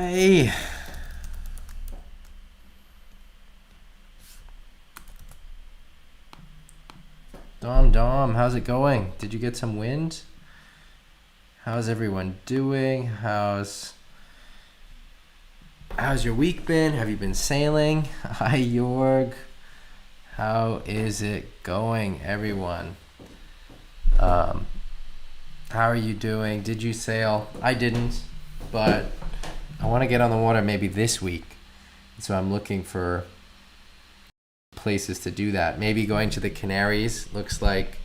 Hi. Dom, how's it going? Did you get some wind? How's everyone doing? How's your week been? Have you been sailing? Hi, Jorg. How is it going, everyone? Um, how are you doing? Did you sail? I didn't, but I want to get on the water maybe this week. So I'm looking for places to do that. Maybe going to the Canaries. Looks like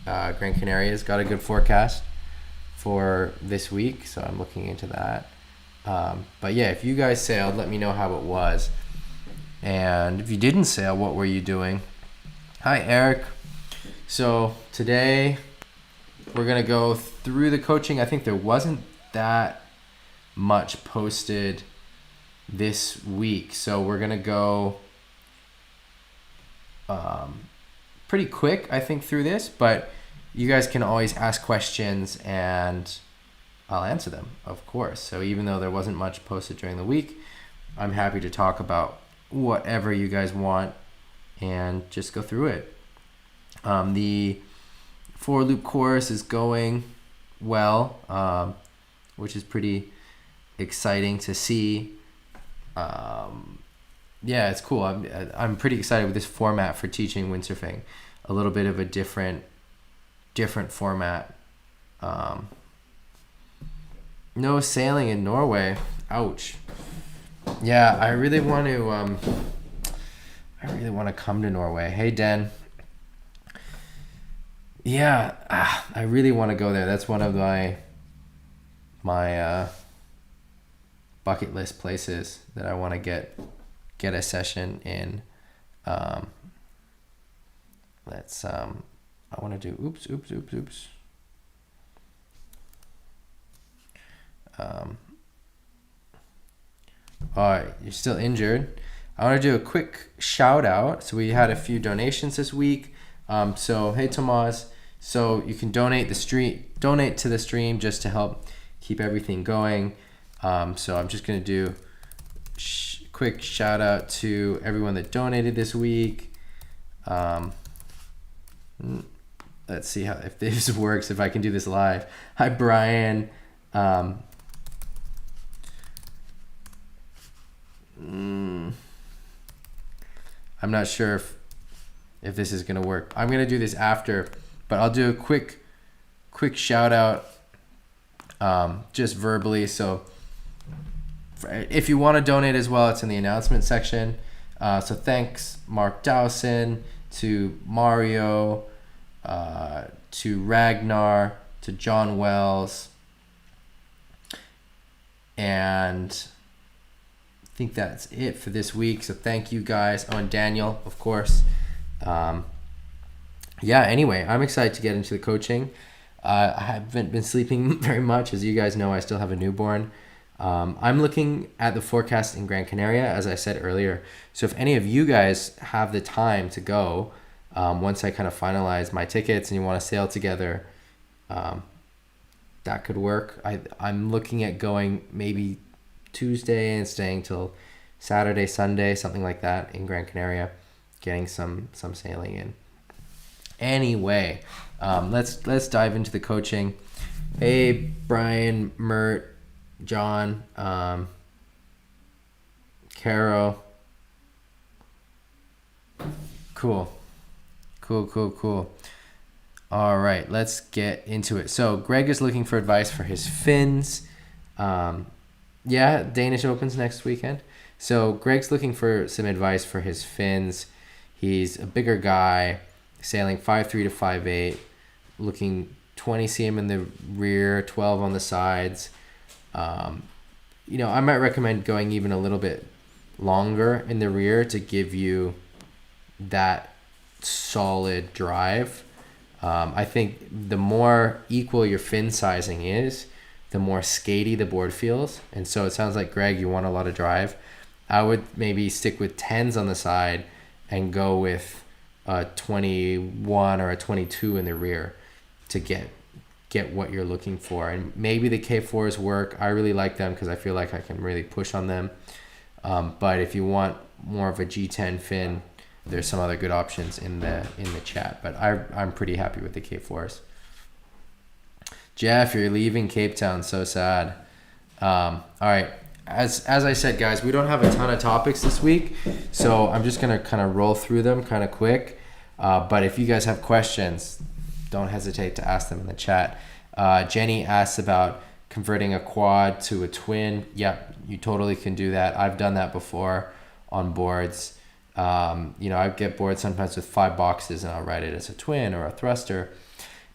Gran Canaria's got a good forecast for this week, so I'm looking into that. But yeah, if you guys sailed, let me know how it was. And if you didn't sail, what were you doing? Hi, Eric. So today we're going to go through the coaching. I think there wasn't that much posted this week, so we're going to go pretty quick, I think, through this, but you guys can always ask questions and I'll answer them, of course. So even though there wasn't much posted during the week, I'm happy to talk about whatever you guys want and just go through it. The 4-loop course is going well, which is pretty exciting to see. Yeah, it's cool. I'm pretty excited with this format for teaching windsurfing. A little bit of a different format. No sailing in Norway. Ouch. Yeah, I really want to come to Norway. Hey, Den. Yeah, I really want to go there. That's one of my bucket list places that I want to get a session in. I want to do oops. All right, you're still injured. I want to do a quick shout out. So we had a few donations this week. So hey, Tomas. So you can donate to the stream just to help keep everything going. So I'm just gonna do quick shout out to everyone that donated this week. Let's see if this works, if I can do this live. Hi, Brian. I'm not sure if this is gonna work. I'm gonna do this after, but I'll do a quick shout out just verbally. So if you want to donate as well, it's in the announcement section. So thanks, Mark Dowson, to Mario, to Ragnar, to John Wells, and I think that's it for this week. So thank you guys. Oh, and Daniel, of course. Yeah, anyway, I'm excited to get into the coaching. I haven't been sleeping very much. As you guys know, I still have a newborn. I'm looking at the forecast in Gran Canaria, as I said earlier. So if any of you guys have the time to go, once I kind of finalize my tickets and you want to sail together, that could work. I'm looking at going maybe Tuesday and staying till Saturday, Sunday, something like that in Gran Canaria, getting some sailing in. Anyway, let's dive into the coaching. Hey, Brian, Mert, John, Caro. Cool. All right, let's get into it. So Greg is looking for advice for his fins. Yeah, Danish Opens next weekend. So Greg's looking for some advice for his fins. He's a bigger guy, sailing 5'3" to 5'8", looking 20 cm in the rear, 12 on the sides. I might recommend going even a little bit longer in the rear to give you that solid drive. I think the more equal your fin sizing is, the more skatey the board feels. And so it sounds like, Greg, you want a lot of drive. I would maybe stick with 10s on the side and go with a 21 or a 22 in the rear to get get what you're looking for. And maybe the K4s work. I really like them because I feel like I can really push on them. But if you want more of a G10 fin, there's some other good options in the chat. But I'm pretty happy with the K4s. Jeff, you're leaving Cape Town. So sad. All right. As I said, guys, we don't have a ton of topics this week, so I'm just gonna kind of roll through them kind of quick. But if you guys have questions, don't hesitate to ask them in the chat. Jenny asks about converting a quad to a twin. Yep, you totally can do that. I've done that before on boards. I get boards sometimes with 5 boxes, and I'll write it as a twin or a thruster.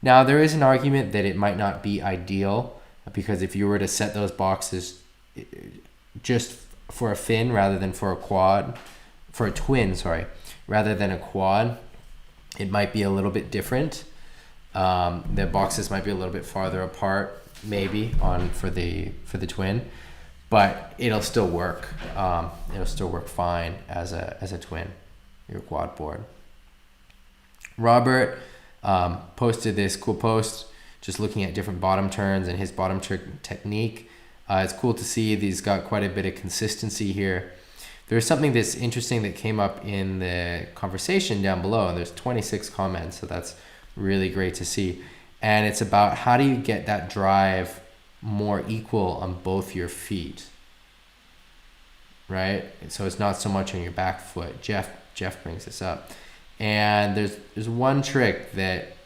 Now, there is an argument that it might not be ideal, because if you were to set those boxes just for a fin rather than for a twin, rather than a quad, it might be a little bit different. The boxes might be a little bit farther apart, maybe for the twin, but it'll still work. It'll still work fine as a twin, your quad board. Robert posted this cool post just looking at different bottom turns and his bottom turn technique. It's cool to see he's got quite a bit of consistency here. There's something that's interesting that came up in the conversation down below, and there's 26 comments, so that's really great to see. And it's about how do you get that drive more equal on both your feet, right? So it's not so much on your back foot. Jeff brings this up. And there's one trick that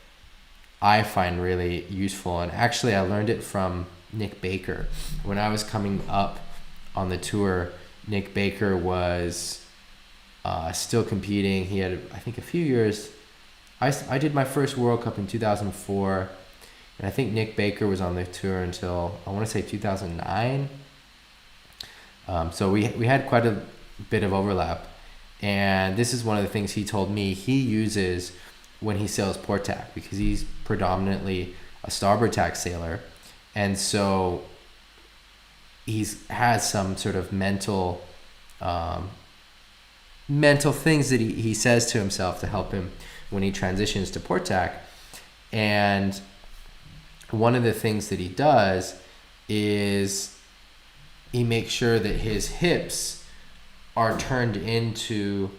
I find really useful, and actually I learned it from Nick Baker. When I was coming up on the tour, Nick Baker was still competing. He had, I think, a few years. I did my first World Cup in 2004, and I think Nick Baker was on the tour until, I want to say, 2009. So we had quite a bit of overlap. And this is one of the things he told me he uses when he sails port tack, because he's predominantly a starboard tack sailor. And so has some sort of mental things that he says to himself to help him when he transitions to port tack. And one of the things that he does is he makes sure that his hips are turned into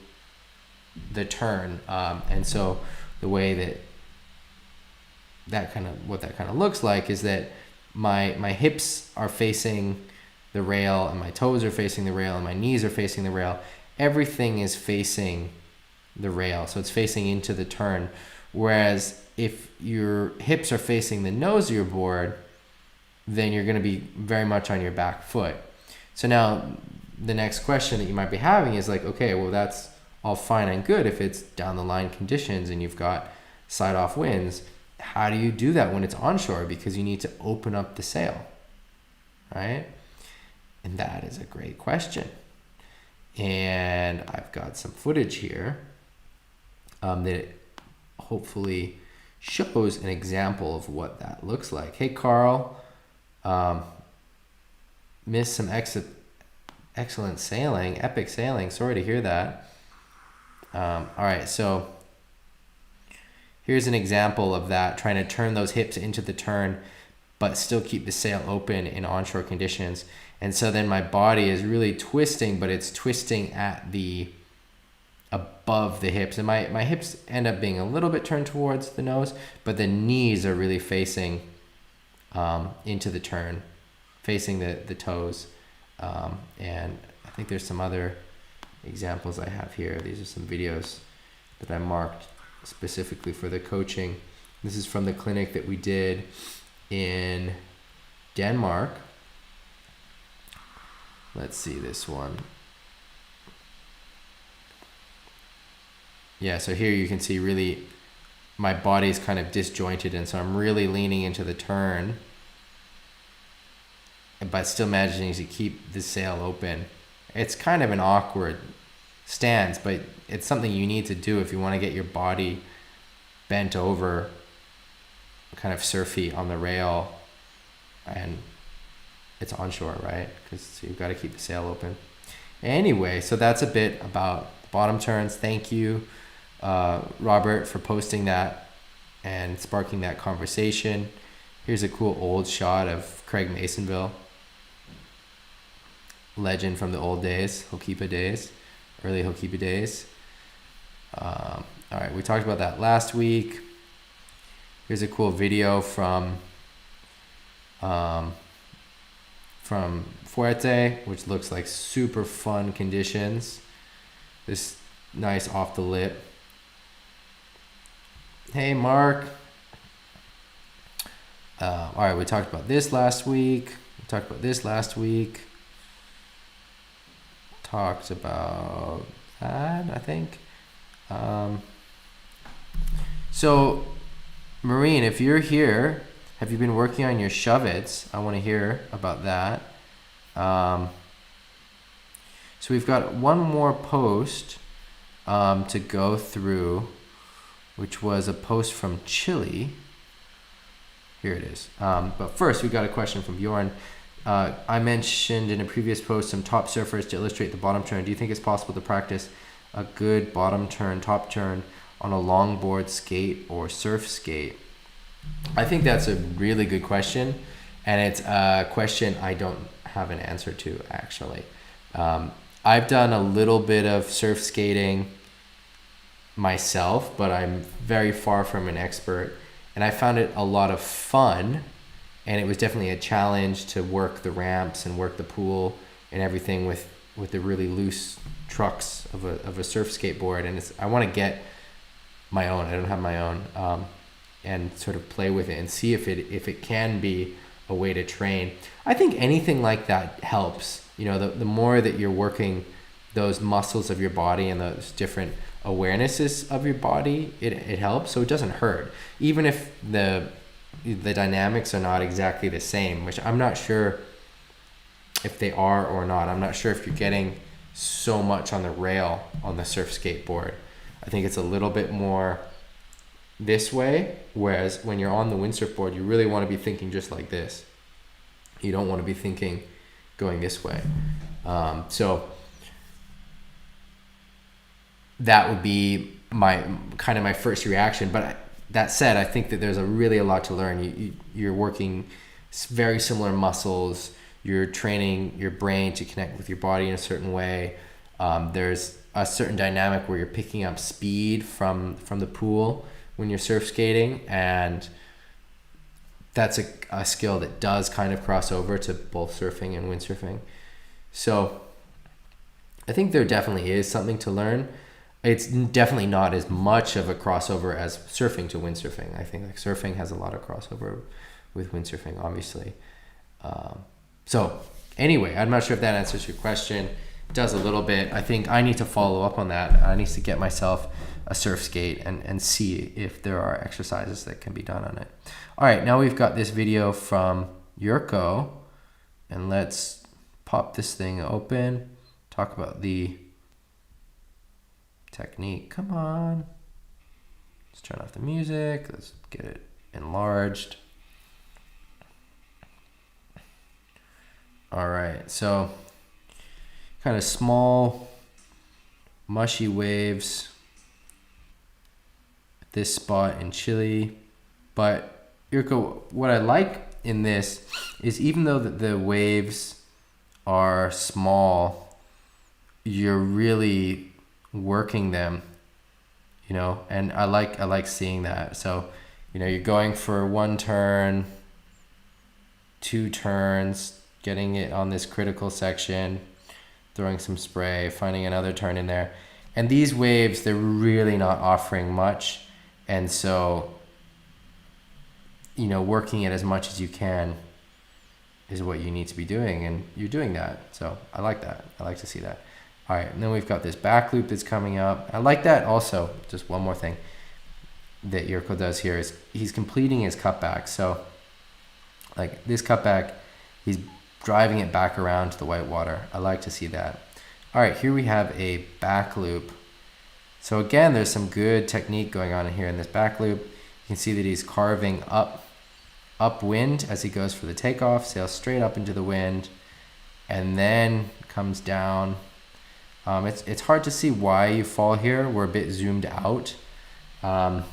the turn. And so the way that kind of looks like is that my hips are facing the rail, and my toes are facing the rail, and my knees are facing the rail. Everything is facing the rail, so it's facing into the turn. Whereas if your hips are facing the nose of your board, then you're going to be very much on your back foot. So now the next question that you might be having is like, okay, well, that's all fine and good if it's down the line conditions and you've got side off winds. How do you do that when it's onshore? Because you need to open up the sail, right? And that is a great question. And I've got some footage here that hopefully shows an example of what that looks like. Hey, Carl, missed some excellent sailing, epic sailing. Sorry to hear that. All right, so here's an example of that, trying to turn those hips into the turn, but still keep the sail open in onshore conditions. And so then my body is really twisting, but it's twisting at above the hips. And my hips end up being a little bit turned towards the nose, but the knees are really facing into the turn, facing the toes. And I think there's some other examples I have here. These are some videos that I marked specifically for the coaching. This is from the clinic that we did in Denmark. Let's see this one. Yeah, so here you can see really my body's kind of disjointed, and so I'm really leaning into the turn, but still managing to keep the sail open. It's kind of an awkward stance, but it's something you need to do if you want to get your body bent over, kind of surfy on the rail, and it's onshore, right? Because you've got to keep the sail open. Anyway, so that's a bit about bottom turns. Thank you, Robert, for posting that and sparking that conversation. Here's a cool old shot of Craig Masonville. Legend from the old days, Hokipa days, early Hokipa days. All right, we talked about that last week. Here's a cool video from Fuerte, which looks like super fun conditions. This nice off the lip. Hey, Mark. All right, we talked about this last week. Talked about that, I think. So, Marine, if you're here, have you been working on your shove-its? I want to hear about that. So we've got one more post to go through, which was a post from Chile. Here it is. But first, we got a question from Bjorn. I mentioned in a previous post some top surfers to illustrate the bottom turn. Do you think it's possible to practice a good bottom turn, top turn on a longboard, skate, or surf skate? I think that's a really good question, and it's a question I don't have an answer to, actually. I've done a little bit of surf skating myself, but I'm very far from an expert, and I found it a lot of fun, and it was definitely a challenge to work the ramps and work the pool and everything with the really loose trucks of a surf skateboard. And I want to get my own. I don't have my own, and sort of play with it and see if it can be a way to train. I think anything like that helps. You know, the more that you're working those muscles of your body and those different awarenesses of your body, it helps. So it doesn't hurt, even if the dynamics are not exactly the same, which I'm not sure if they are or not. I'm not sure if you're getting so much on the rail on the surf skateboard. I think it's a little bit more this way, whereas when you're on the windsurf board, you really want to be thinking just like this. You don't want to be thinking going this way. So that would be my first reaction. But that said, I think that there's a lot to learn. You're working very similar muscles. You're training your brain to connect with your body in a certain way. There's a certain dynamic where you're picking up speed from the pool when you're surf skating, and that's a skill that does kind of cross over to both surfing and windsurfing. So I think there definitely is something to learn. It's definitely not as much of a crossover as surfing to windsurfing. I think like surfing has a lot of crossover with windsurfing, obviously. So anyway, I'm not sure if that answers your question. It does a little bit. I think I need to follow up on that. I need to get myself a surf skate and see if there are exercises that can be done on it. All right, now we've got this video from Yurko, and let's pop this thing open, talk about the technique. Come on. Let's turn off the music. Let's get it enlarged. All right, so kind of small, mushy waves at this spot in Chile. But Yurko, what I like in this is even though the waves are small, you're really working them, you know, and I like seeing that. So, you know, you're going for one turn, two turns, getting it on this critical section, throwing some spray, finding another turn in there. And these waves, they're really not offering much. And so, you know, working it as much as you can is what you need to be doing. And you're doing that. So I like that. I like to see that. All right. And then we've got this back loop that's coming up. I like that also. Just one more thing that Yurko does here is he's completing his cutback. So like this cutback, he's driving it back around to the white water. I like to see that. All right, here we have a back loop. So again, there's some good technique going on in here in this back loop. You can see that he's carving upwind as he goes for the takeoff, sails straight up into the wind, and then comes down. It's hard to see why you fall here. We're a bit zoomed out, but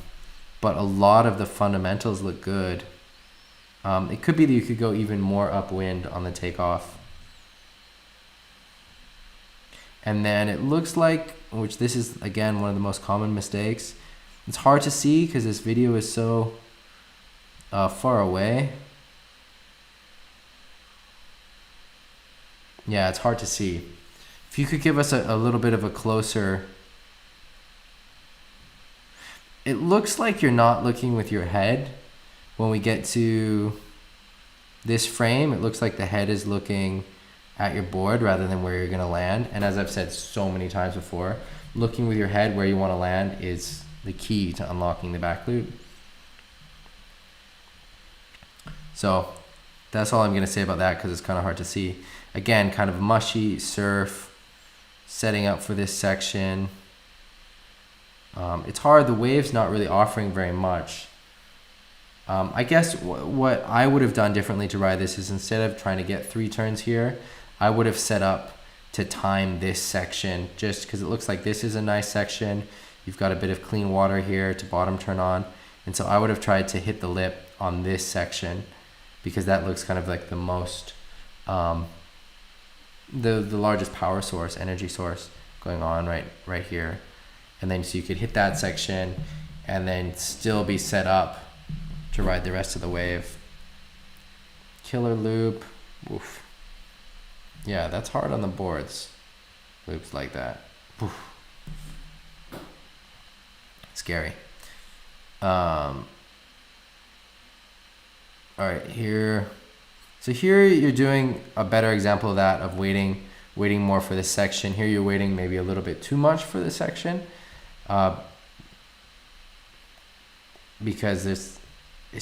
a lot of the fundamentals look good. It could be that you could go even more upwind on the takeoff. And then it looks like, which this is again one of the most common mistakes, it's hard to see because this video is so far away. Yeah, it's hard to see. If you could give us a little bit of a closer... It looks like you're not looking with your head. When we get to this frame, it looks like the head is looking at your board rather than where you're going to land. And as I've said so many times before, looking with your head where you want to land is the key to unlocking the back loop. So that's all I'm going to say about that because it's kind of hard to see. Again, kind of mushy surf, setting up for this section. It's hard. The wave's not really offering very much. I guess what I would have done differently to ride this is instead of trying to get 3 turns here, I would have set up to time this section just because it looks like this is a nice section. You've got a bit of clean water here to bottom turn on. And so I would have tried to hit the lip on this section because that looks kind of like the most, the largest power source, energy source going on right here. And then so you could hit that section and then still be set up to ride the rest of the wave. Killer loop. Oof. Yeah, that's hard on the boards. Loops like that. Oof. Scary. All right, here. So here you're doing a better example of that, of waiting more for this section. Here you're waiting maybe a little bit too much for this section. Because it's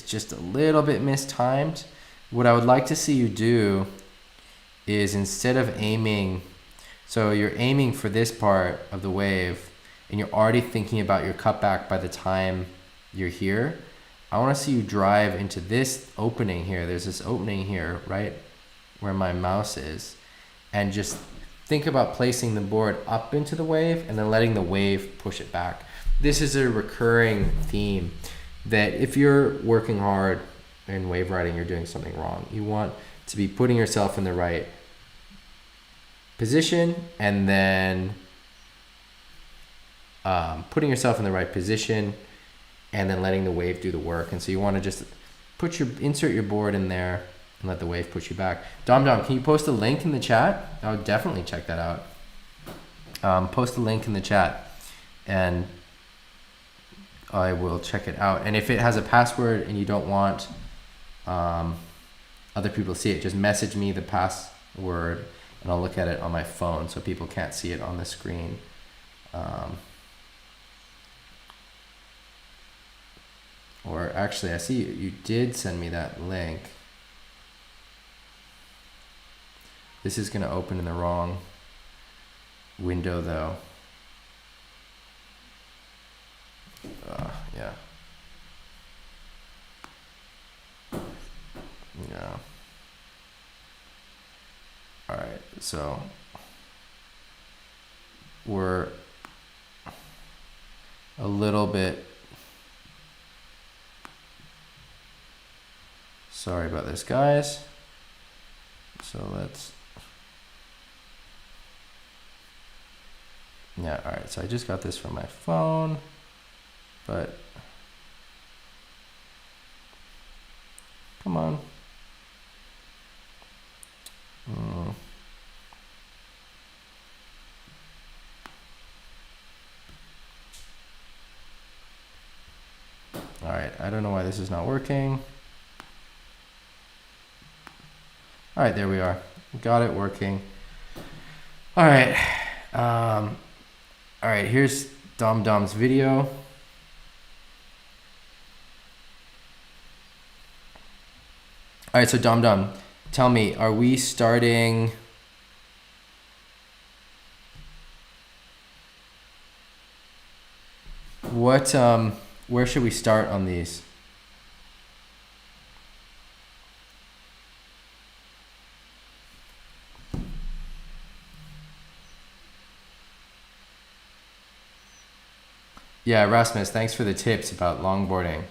just a little bit mistimed. What I would like to see you do is instead of aiming, so you're aiming for this part of the wave and you're already thinking about your cutback by the time you're here, I want to see you drive into this opening here. There's this opening here, right where my mouse is, and just think about placing the board up into the wave and then letting the wave push it back. This is a recurring theme that if you're working hard in wave riding, you're doing something wrong. You want to be putting yourself in the right position and then letting the wave do the work. And so you want to just insert your board in there and let the wave push you back. Dom, can you post a link in the chat? I would definitely check that out. Post a link in the chat and I will check it out. And if it has a password and you don't want other people to see it, just message me the password and I'll look at it on my phone so people can't see it on the screen. Or actually, I see you did send me that link. This is going to open in the wrong window though. Yeah. All right, so we're a little bit sorry about this, guys. So let's, all right, so I just got this from my phone, but come on. All right, I don't know why this is not working. All right, there we are. Got it working. All right. All right, here's Dom's video. All right, so Dom, tell me, are we starting? What, where should we start on these? Yeah, Rasmus, thanks for the tips about longboarding.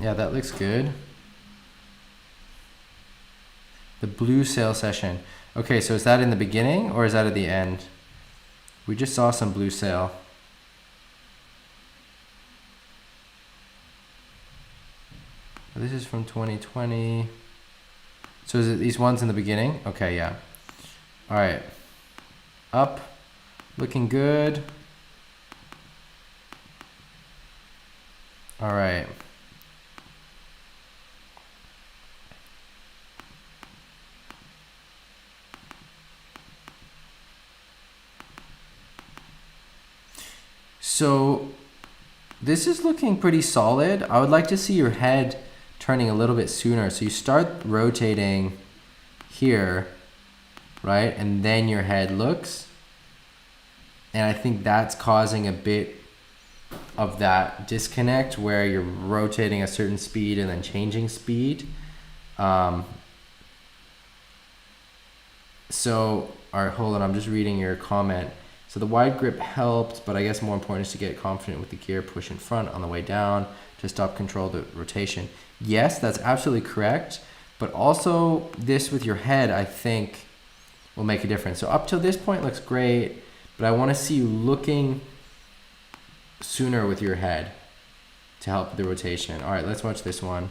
Yeah, that looks good. The blue sail session. Okay, so is that in the beginning or is that at the end? We just saw some blue sail. This is from 2020. So is it these ones in the beginning? Okay, yeah. All right. Up, looking good. All right. So this is looking pretty solid. I would like to see your head turning a little bit sooner. So you start rotating here, right? And then your head looks. And I think that's causing a bit of that disconnect where you're rotating a certain speed and then changing speed. So, all right, hold on. I'm just reading your comment. So the wide grip helped, but I guess more important is to get confident with the gear push in front on the way down to stop control the rotation. Yes, that's absolutely correct. But also this with your head, I think will make a difference. So up till this point looks great, but I want to see you looking sooner with your head to help the rotation. All right, let's watch this one.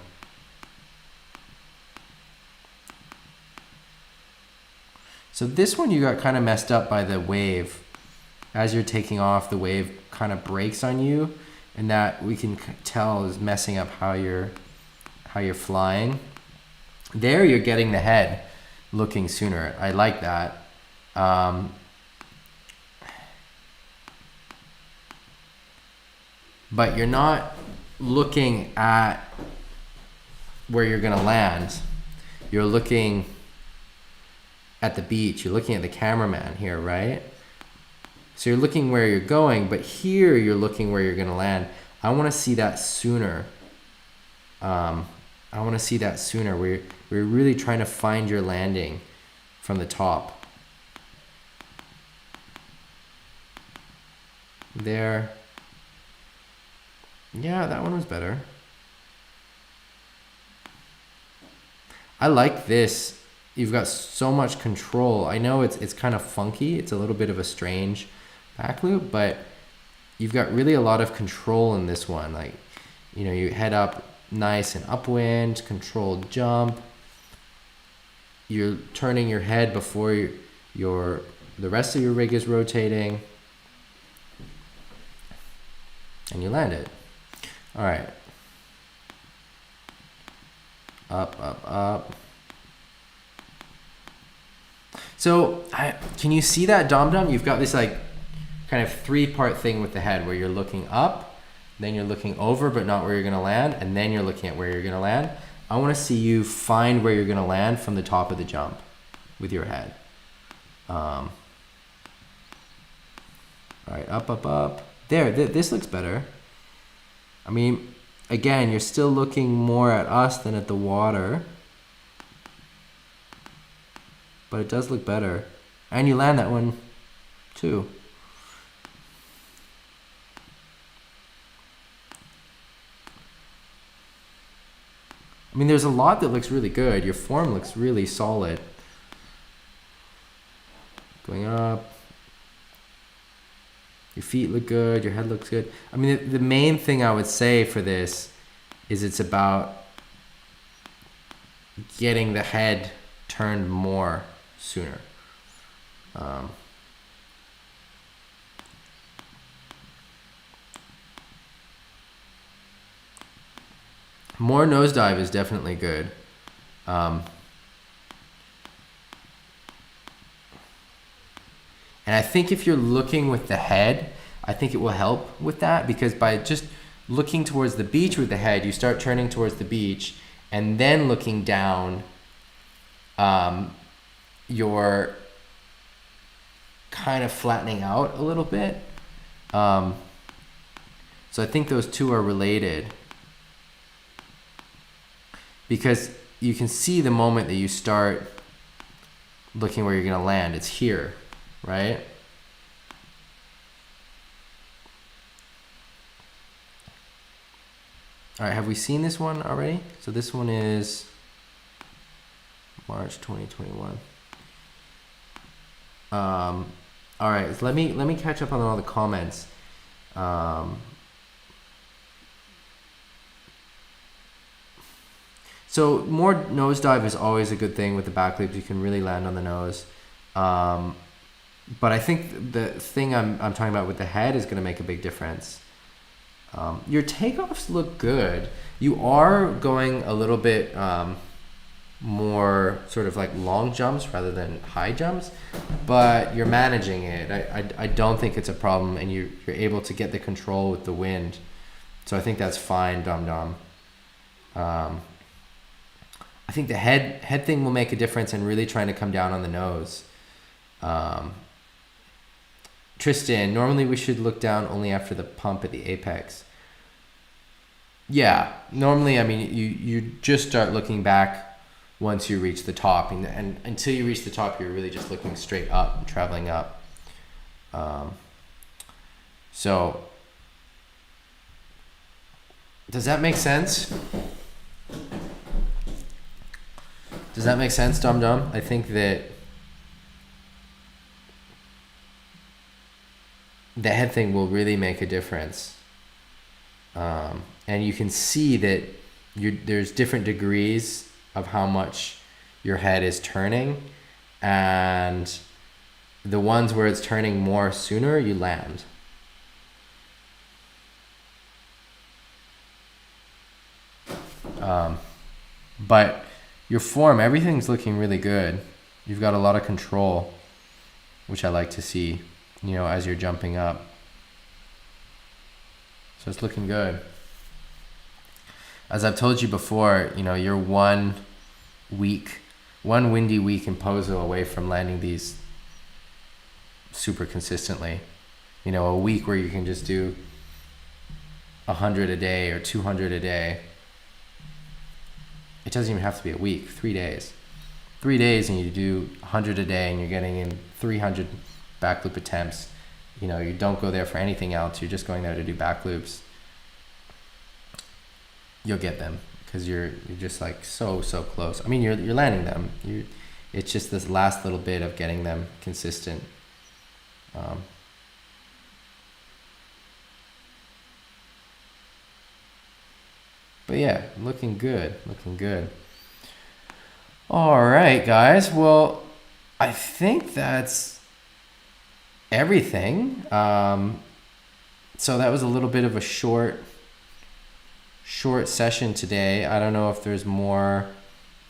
So this one you got kind of messed up by the wave. As you're taking off, the wave kind of breaks on you, and that we can tell is messing up how you're flying. There you're getting the head looking sooner. I like that. But you're not looking at where you're gonna land. You're looking at the beach. You're looking at the cameraman here, right? So you're looking where you're going, but here you're looking where you're gonna land. I wanna see that sooner. I wanna see that sooner. We're really trying to find your landing from the top. There. Yeah, that one was better. I like this. You've got so much control. I know it's kind of funky. It's a little bit of a strange back loop, but you've got really a lot of control in this one. Like, you know, you head up nice and upwind, controlled jump. You're turning your head before the rest of your rig is rotating, and you land it. All right. Up, up, up. So can you see that dom-dom? You've got this like kind of three-part thing with the head where you're looking up, then you're looking over but not where you're gonna land, and then you're looking at where you're gonna land. I wanna see you find where you're gonna land from the top of the jump with your head. All right, up, up, up. There, this looks better. I mean, again, you're still looking more at us than at the water, but it does look better. And you land that one too. I mean, there's a lot that looks really good. Your form looks really solid. Going up. Your feet look good. Your head looks good. I mean, the main thing I would say for this is it's about getting the head turned more sooner. More nosedive is definitely good. And I think if you're looking with the head, I think it will help with that, because by just looking towards the beach with the head, you start turning towards the beach, and then looking down, you're kind of flattening out a little bit. So I think those two are related, because you can see the moment that you start looking where you're gonna land, it's here, right? All right, have we seen this one already? So this one is March 2021. All right, so let me catch up on all the comments. So more nosedive is always a good thing with the back loops. You can really land on the nose. But I think the thing I'm talking about with the head is going to make a big difference. Your takeoffs look good. You are going a little bit more sort of like long jumps rather than high jumps, but you're managing it. I don't think it's a problem, and you're able to get the control with the wind. So I think that's fine, Dom Dom. I think the head thing will make a difference in really trying to come down on the nose. Tristan, normally we should look down only after the pump at the apex. Yeah, normally, I mean, you just start looking back once you reach the top, and until you reach the top, you're really just looking straight up and traveling up. So, does that make sense? Does that make sense, Dum Dum? I think that the head thing will really make a difference. And you can see that there's different degrees of how much your head is turning, and the ones where it's turning more sooner, you land. But your form, everything's looking really good. You've got a lot of control, which I like to see, as you're jumping up. So it's looking good. As I've told you before, you're one windy week in Pozo away from landing these super consistently. A week where you can just do 100 a day or 200 a day. It doesn't even have to be a week, 3 days. 3 days and you do 100 a day and you're getting in 300 back loop attempts. You don't go there for anything else. You're just going there to do back loops. You'll get them because you're just like so close. I mean, you're landing them. It's just this last little bit of getting them consistent. But yeah, looking good. All right, guys. Well, I think that's everything. So that was a little bit of a short session today. I don't know if there's more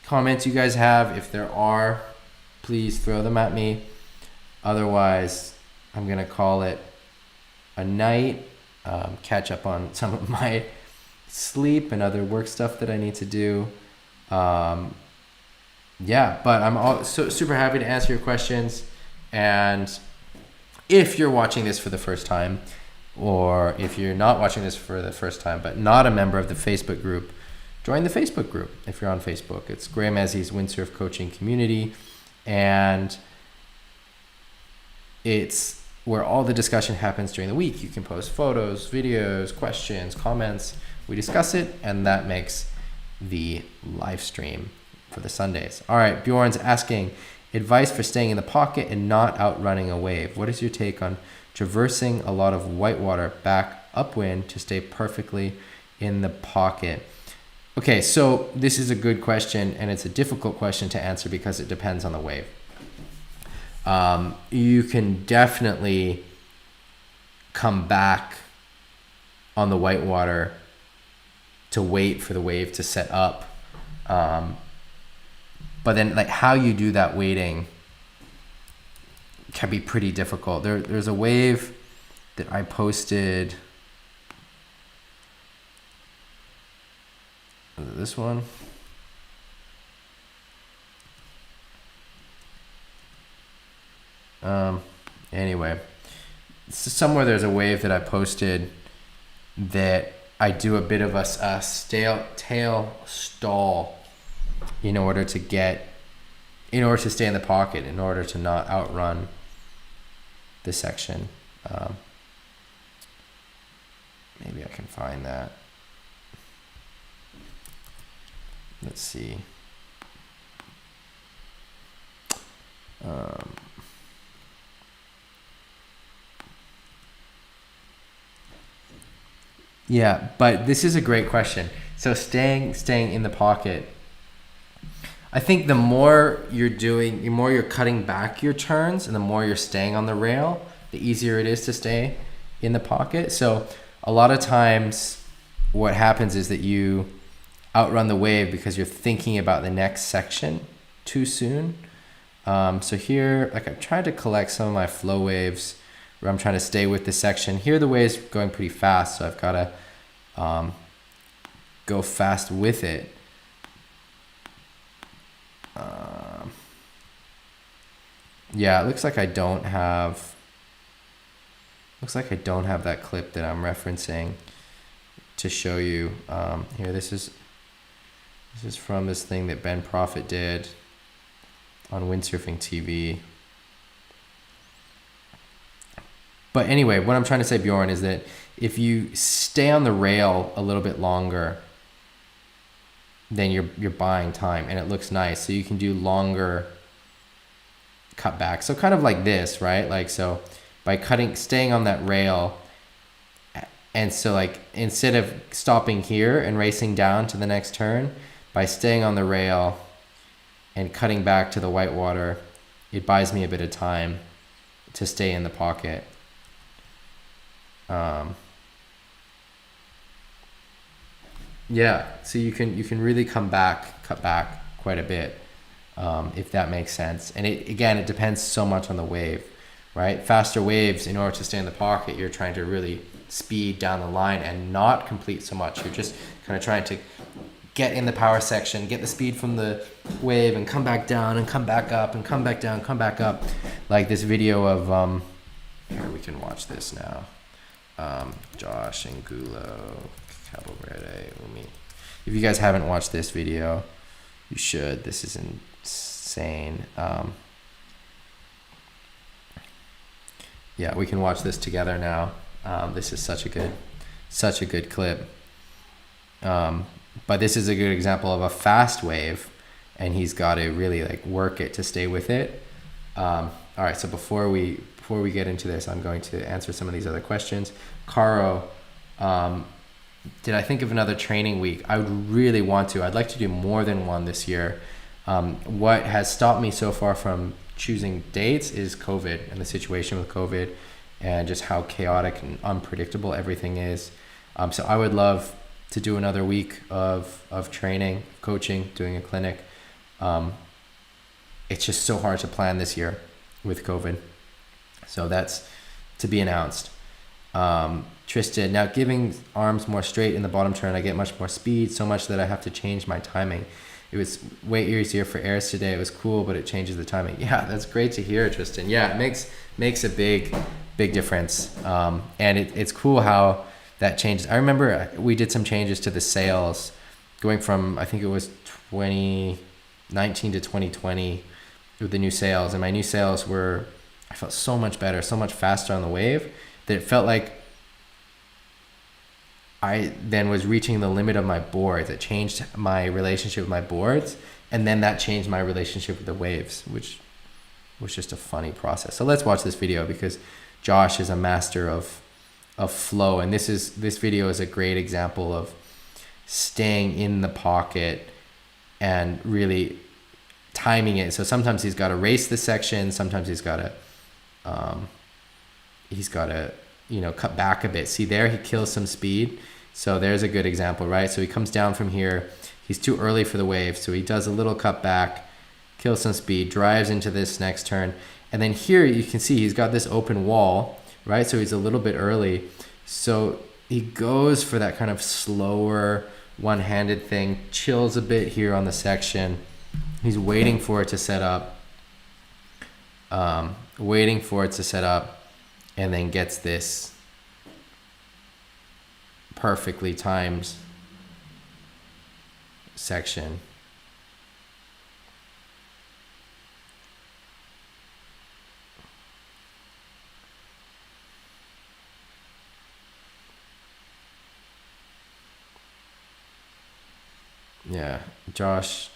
comments you guys have. If there are, please throw them at me. Otherwise, I'm gonna call it a night. Catch up on some of my sleep and other work stuff that I need to do. Yeah, but I'm super happy to answer your questions. And if you're watching this for the first time, or if you're not watching this for the first time but not a member of the Facebook group, join the Facebook group if you're on Facebook. It's Graham Ezzy's Windsurf Coaching Community, and it's where all the discussion happens during the week. You can post photos, videos, questions, comments. We discuss it, and that makes the live stream for the Sundays. All right, Bjorn's asking, advice for staying in the pocket and not outrunning a wave. What is your take on traversing a lot of whitewater back upwind to stay perfectly in the pocket? Okay, so this is a good question, and it's a difficult question to answer because it depends on the wave. You can definitely come back on the whitewater to wait for the wave to set up. But then like how you do that waiting can be pretty difficult. There's a wave that I posted. This one. Anyway, somewhere there's a wave that I posted that I do a bit of a tail stall in order to stay in the pocket, in order to not outrun the section. Maybe I can find that. let's see. Yeah, but this is a great question. So staying in the pocket. I think the more you're doing, the more you're cutting back your turns, and the more you're staying on the rail, the easier it is to stay in the pocket. So a lot of times, what happens is that you outrun the wave because you're thinking about the next section too soon. So here, like I've tried to collect some of my flow waves where I'm trying to stay with the section. Here the wave's going pretty fast, so I've got to go fast with it. Yeah, it looks like I don't have that clip that I'm referencing to show you. Here, this is from this thing that Ben Prophet did on Windsurfing TV. But anyway, what I'm trying to say, Bjorn, is that if you stay on the rail a little bit longer, then you're buying time, and it looks nice. So you can do longer cutbacks. So kind of like this, right? Like, so by staying on that rail, and so like instead of stopping here and racing down to the next turn, by staying on the rail and cutting back to the whitewater, it buys me a bit of time to stay in the pocket. Yeah, so you can really cut back quite a bit, if that makes sense. And it depends so much on the wave, right? Faster waves, in order to stay in the pocket, you're trying to really speed down the line and not complete so much. You're just kind of trying to get in the power section, get the speed from the wave, and come back down and come back up and come back down, come back up. Like this video of here, we can watch this now. Josh Angulo, Cabo Verde. If you guys haven't watched this video, you should. This is insane. Yeah, we can watch this together now. This is such a good clip. But this is a good example of a fast wave, and he's got to really like work it to stay with it. All right, so before we get into this, I'm going to answer some of these other questions. Caro, did I think of another training week? I would really want to. I'd like to do more than one this year. What has stopped me so far from choosing dates is COVID and the situation with COVID and just how chaotic and unpredictable everything is. So I would love to do another week of training, coaching, doing a clinic. It's just so hard to plan this year with COVID. So that's to be announced. Tristan, now giving arms more straight in the bottom turn, I get much more speed, so much that I have to change my timing. It was way easier for airs today. It was cool, but it changes the timing. Yeah, that's great to hear, Tristan. Yeah, it makes a big difference. And it's cool how that changes. I remember we did some changes to the sails going from, I think it was 2019 to 2020 with the new sails. And my new sails I felt so much better, so much faster on the wave, that it felt like I then was reaching the limit of my boards. It changed my relationship with my boards, and then that changed my relationship with the waves, which was just a funny process. So let's watch this video, because Josh is a master of flow, and this video is a great example of staying in the pocket and really timing it. So sometimes he's got to race the section, sometimes he's got to cut back a bit. See there, he kills some speed. So there's a good example, right? So he comes down from here. He's too early for the wave. So he does a little cut back, kills some speed, drives into this next turn. And then here you can see he's got this open wall, right? So he's a little bit early. So he goes for that kind of slower one-handed thing, chills a bit here on the section. He's waiting for it to set up. And then gets this perfectly timed section. Yeah, Josh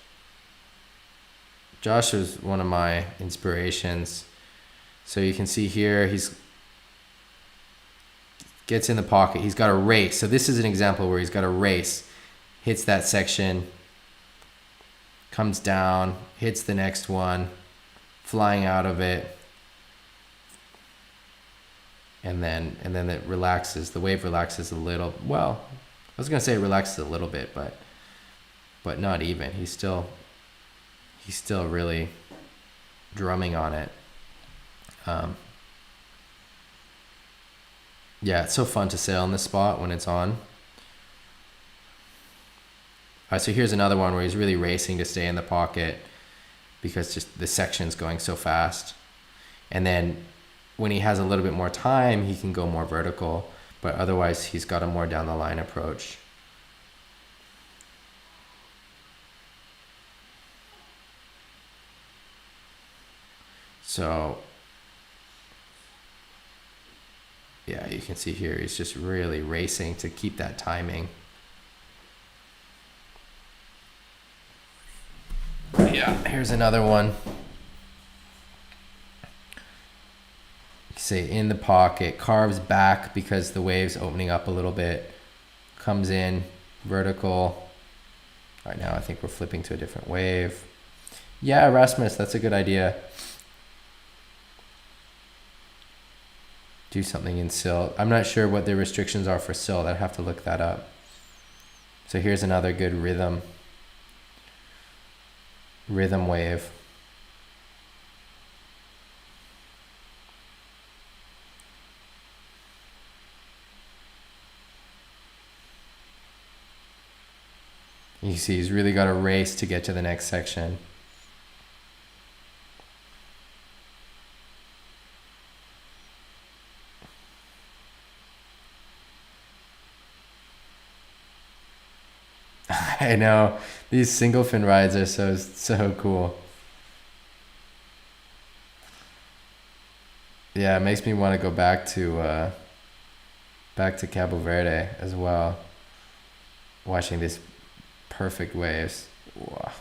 was one of my inspirations. So you can see here, he's gets in the pocket. He's got a race. So this is an example where he's got a race, hits that section, comes down, hits the next one, flying out of it, and then it relaxes. The wave relaxes a little. Well, I was gonna say it relaxes a little bit, but not even. He's still really drumming on it. Yeah, it's so fun to sail in this spot when it's on. All right, so here's another one where he's really racing to stay in the pocket because just the section's going so fast. And then when he has a little bit more time, he can go more vertical, but otherwise he's got a more down the line approach. So yeah, you can see here, he's just really racing to keep that timing. Yeah, here's another one. Say in the pocket, carves back because the wave's opening up a little bit, comes in vertical. Right now, I think we're flipping to a different wave. Yeah, Rasmus, that's a good idea. Do something in silt. I'm not sure what the restrictions are for silt. I'd have to look that up. So here's another good rhythm wave. You see he's really got a race to get to the next section. I know, these single fin rides are so cool. Yeah, it makes me want to go back to Cabo Verde as well, watching these perfect waves. Wow.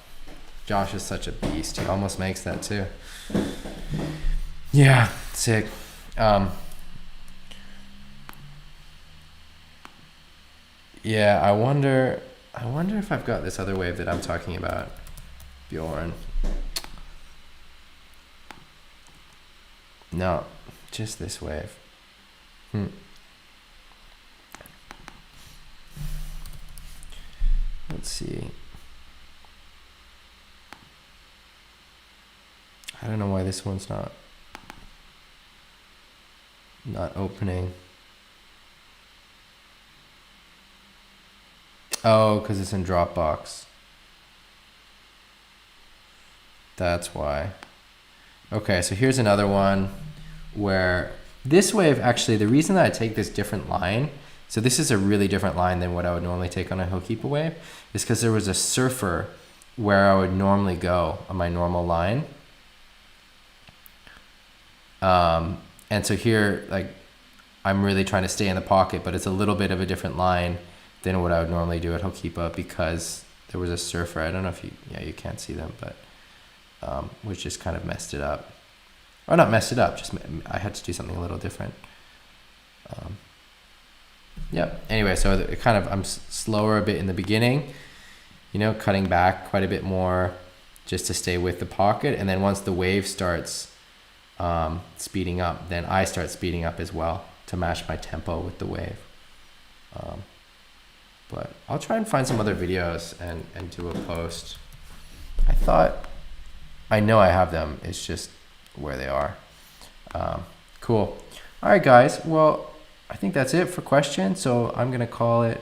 Josh is such a beast. He almost makes that too. Yeah, sick. Yeah, I wonder if I've got this other wave that I'm talking about, Bjorn. No, just this wave. Let's see. I don't know why this one's not opening. Oh, because it's in Dropbox. That's why. Okay, so here's another one where this wave, actually, the reason that I take this different line, so this is a really different line than what I would normally take on a Hokipa wave, is because there was a surfer where I would normally go on my normal line. And so here, like, I'm really trying to stay in the pocket, but it's a little bit of a different line than what I would normally do at Hokipa because there was a surfer. I don't know if you can't see them, but which just kind of messed it up. Or not messed it up, just I had to do something a little different. Yeah, anyway, so it kind of, I'm slower a bit in the beginning, cutting back quite a bit more just to stay with the pocket. And then once the wave starts speeding up, then I start speeding up as well to match my tempo with the wave. But I'll try and find some other videos and do a post. I know I have them. It's just where they are. Cool. All right, guys. Well, I think that's it for questions. So I'm going to call it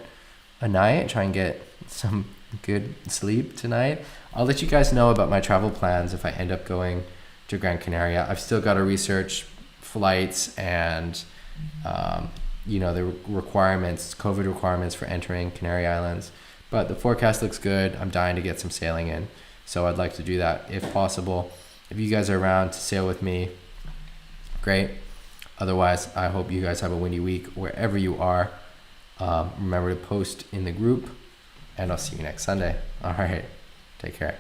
a night, try and get some good sleep tonight. I'll let you guys know about my travel plans if I end up going to Gran Canaria. I've still got to research flights and the requirements, COVID requirements for entering Canary Islands. But the forecast looks good. I'm dying to get some sailing in. So I'd like to do that if possible. If you guys are around to sail with me, great. Otherwise, I hope you guys have a windy week wherever you are. Remember to post in the group and I'll see you next Sunday. All right. Take care.